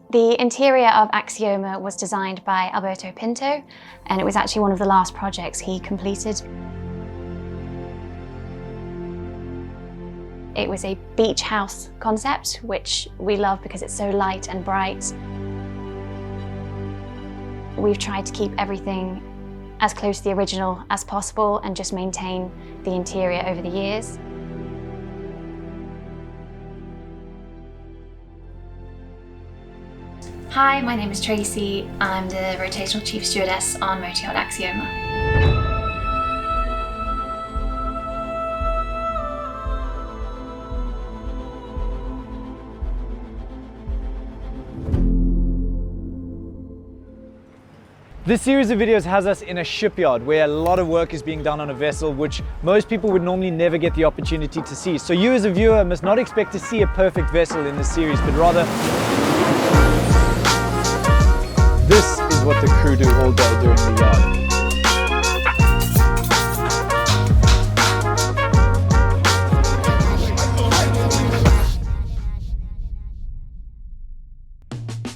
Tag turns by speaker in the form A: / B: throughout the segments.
A: The interior of Axioma was designed by Alberto Pinto, and it was actually one of the last projects he completed. It was a beach house concept, which we love because it's so light and bright. We've tried to keep everything as close to the original as possible and just maintain the interior over the years. Hi, my name is Tracy. I'm the rotational chief stewardess on Motor Yacht Axioma.
B: This series of videos has us in a shipyard where a lot of work is being done on a vessel which most people would normally never get the opportunity to see. So you as a viewer must not expect to see a perfect vessel in this series, but rather this is what the crew do all day during the yard.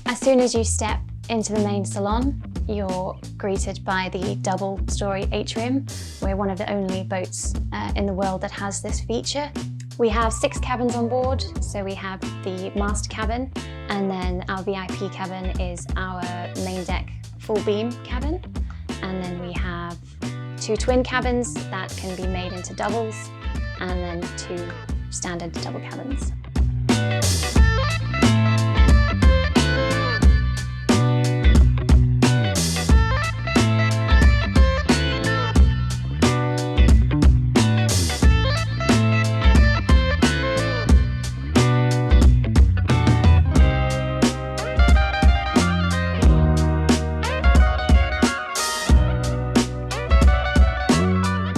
A: As soon as you step into the main salon, you're greeted by the double-story atrium. We're one of the only boats in the world that has this feature. We have 6 cabins on board, so we have the master cabin, and then our VIP cabin is our main deck full beam cabin. And then we have 2 twin cabins that can be made into doubles, and then 2 standard double cabins.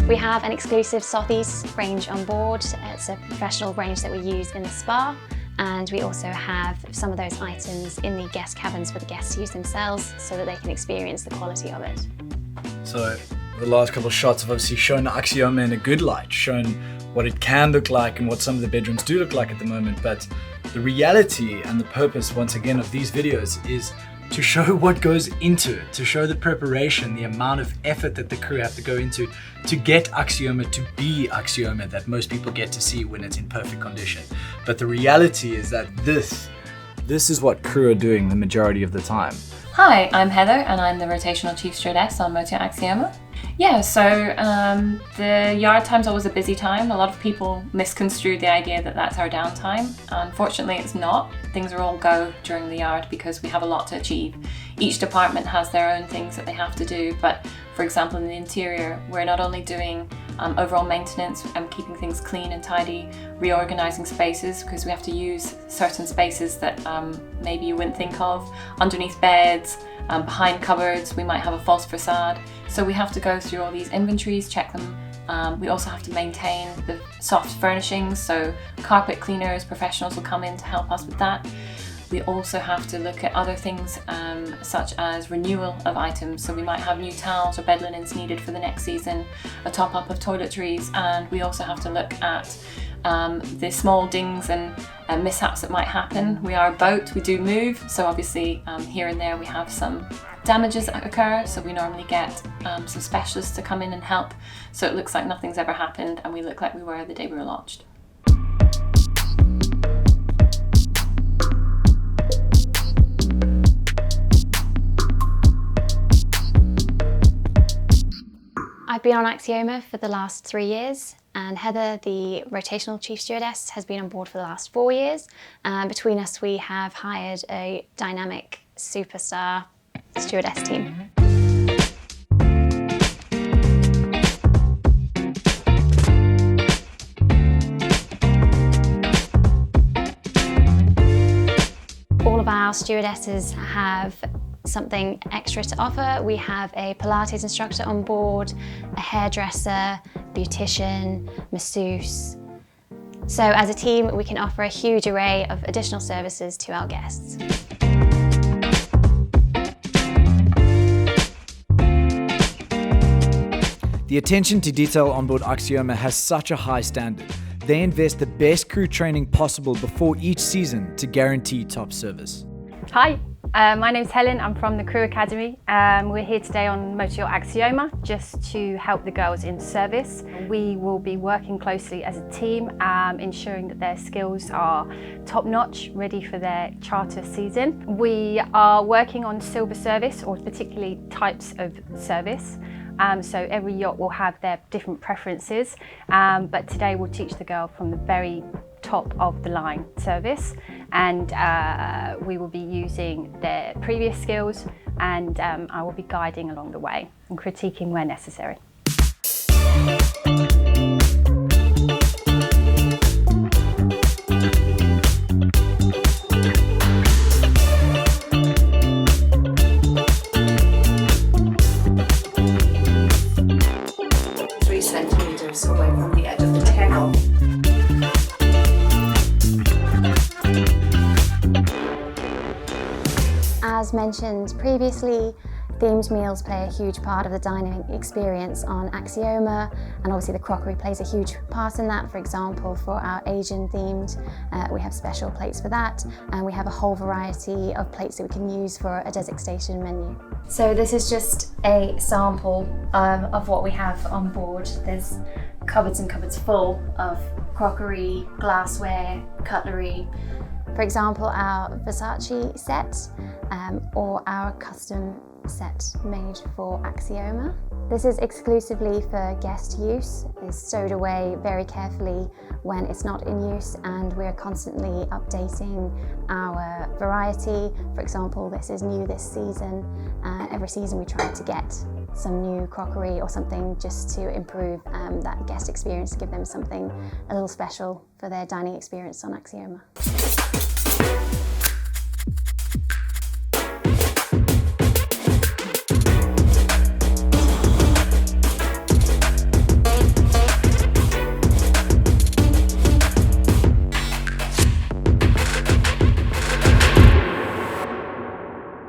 A: We have an exclusive Southeast range on board. It's a professional range that we use in the spa, and we also have some of those items in the guest cabins for the guests to use themselves so that they can experience the quality of it.
C: So the last couple of shots have obviously shown Axioma in a good light, shown what it can look like and what some of the bedrooms do look like at the moment, but the reality and the purpose once again of these videos is to show what goes into it, to show the preparation, the amount of effort that the crew have to go into to get Axioma to be Axioma that most people get to see when it's in perfect condition. But the reality is that this is what crew are doing the majority of the time.
D: Hi, I'm Heather and I'm the rotational chief stewardess on Motor Yacht Axioma. Yeah, so the yard time's always a busy time. A lot of people misconstrue the idea that that's our downtime. Unfortunately, it's not. Things are all go during the yard because we have a lot to achieve. Each department has their own things that they have to do, but for example, in the interior, we're not only doing overall maintenance and keeping things clean and tidy, reorganizing spaces because we have to use certain spaces that maybe you wouldn't think of, underneath beds, behind cupboards, we might have a false facade. So we have to go through all these inventories, check them. We also have to maintain the soft furnishings, so carpet cleaners, professionals will come in to help us with that. We also have to look at other things such as renewal of items. So we might have new towels or bed linens needed for the next season, a top up of toiletries, and we also have to look at the small dings and mishaps that might happen. We are a boat, we do move, so obviously here and there we have some damages that occur, so we normally get some specialists to come in and help, so it looks like nothing's ever happened and we look like we were the day we were launched.
A: I've been on Axioma for the last 3 years, and Heather, the rotational chief stewardess, has been on board for the last 4 years. Between us, we have hired a dynamic superstar stewardess team. All of our stewardesses have something extra to offer. We have a Pilates instructor on board, a hairdresser, beautician, masseuse. So as a team, we can offer a huge array of additional services to our guests.
B: The attention to detail on board Axioma has such a high standard. They invest the best crew training possible before each season to guarantee top service.
E: Hi, my name's Helen. I'm from the Crew Academy. We're here today on Motor Yacht Axioma just to help the girls in service. We will be working closely as a team, ensuring that their skills are top-notch, ready for their charter season. We are working on silver service, or particularly types of service. So every yacht will have their different preferences, but today we'll teach the girl from the very top of the line service, and we will be using their previous skills, and I will be guiding along the way and critiquing where necessary.
F: Away from the edge of the tail.
A: As mentioned previously, themed meals play a huge part of the dining experience on Axioma, and obviously the crockery plays a huge part in that. For example, for our Asian themed, we have special plates for that, and we have a whole variety of plates that we can use for a desert station menu. So this is just a sample of what we have on board. There's cupboards and cupboards full of crockery, glassware, cutlery. For example, our Versace set or our custom set made for Axioma. This is exclusively for guest use. It's stowed away very carefully when it's not in use, and we're constantly updating our variety. For example, this is new this season. Every season we try to get some new crockery or something just to improve that guest experience, to give them something a little special for their dining experience on Axioma.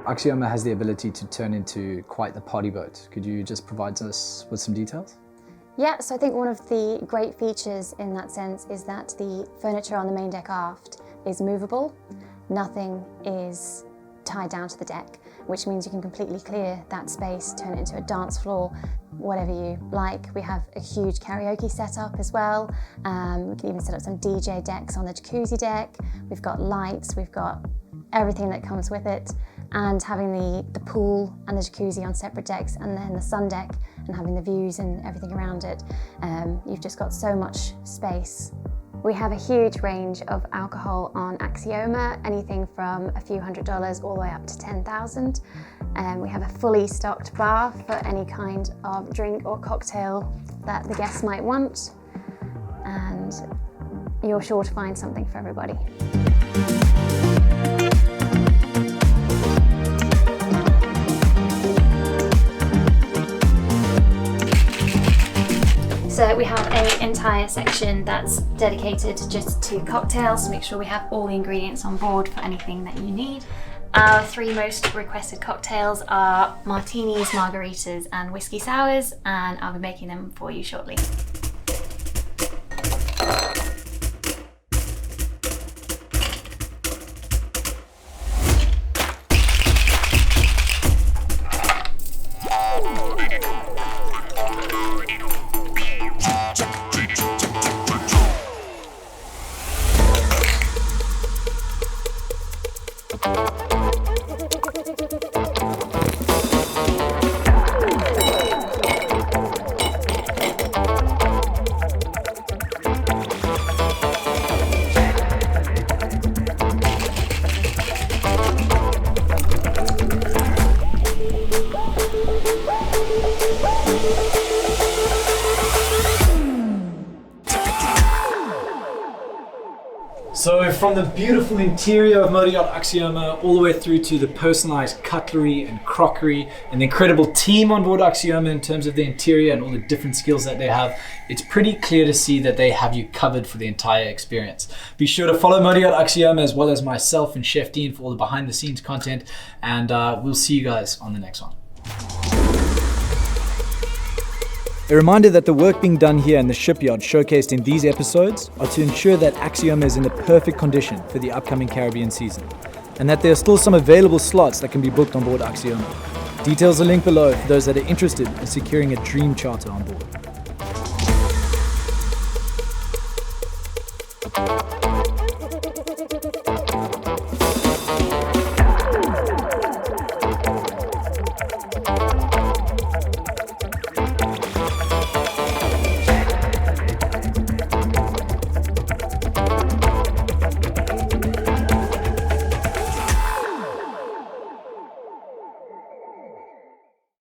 C: Axioma has the ability to turn into quite the party boat. Could you just provide us with some details?
A: Yeah, so I think one of the great features in that sense is that the furniture on the main deck aft is movable. Nothing is tied down to the deck, which means you can completely clear that space, turn it into a dance floor, whatever you like. We have a huge karaoke setup as well. We can even set up some DJ decks on the jacuzzi deck. We've got lights, we've got everything that comes with it. And having the pool and the jacuzzi on separate decks, and then the sun deck, and having the views and everything around it, you've just got so much space. We have a huge range of alcohol on Axioma, anything from a few $100s all the way up to 10,000. We have a fully stocked bar for any kind of drink or cocktail that the guests might want, and you're sure to find something for everybody. So we have an entire section that's dedicated just to cocktails to make sure we have all the ingredients on board for anything that you need. Our three most requested cocktails are martinis, margaritas and whiskey sours, and I'll be making them for you shortly.
C: So from the beautiful interior of Motor Yacht Axioma all the way through to the personalized cutlery and crockery and the incredible team on board Axioma in terms of the interior and all the different skills that they have, it's pretty clear to see that they have you covered for the entire experience. Be sure to follow Motor Yacht Axioma as well as myself and Chef Dean for all the behind the scenes content, and we'll see you guys on the next one.
B: A reminder that the work being done here in the shipyard showcased in these episodes are to ensure that Axioma is in the perfect condition for the upcoming Caribbean season.
C: and that there are still some available slots that can be booked on board Axioma. Details are linked below for those that are interested in securing a dream charter on board.